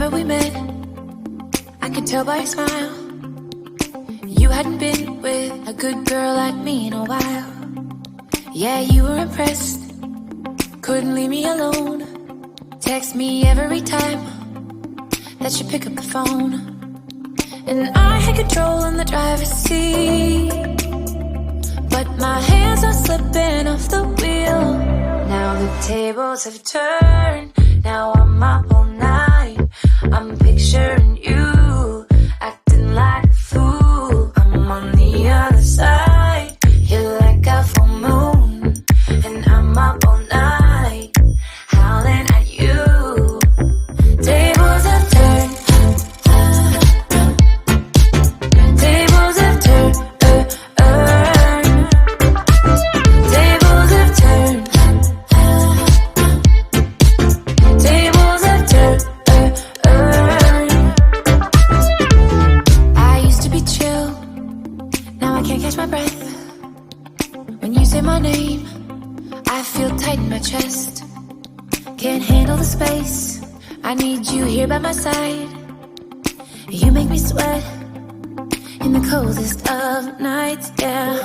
summer we met, I could tell by your smile you hadn't been with a good girl like me in a while. Yeah, you were impressed, couldn't leave me alone. Text me every time that you pick up the phone. And I had control in the driver's seat, but my hands are slipping off the wheel. Now the tables have turned, now I'm up all night. I'm picturing you acting like a fool. I'm on the other side, you're like a full moon, and I'm up all night, howling at you. Tables have turned, tables have turned, tables have turned, tables have turned. I used to be chill, now I can't catch my breath. When you say my name, I feel tight in my chest. Can't handle the space, I need you here by my side. You make me sweat in the coldest of nights, yeah.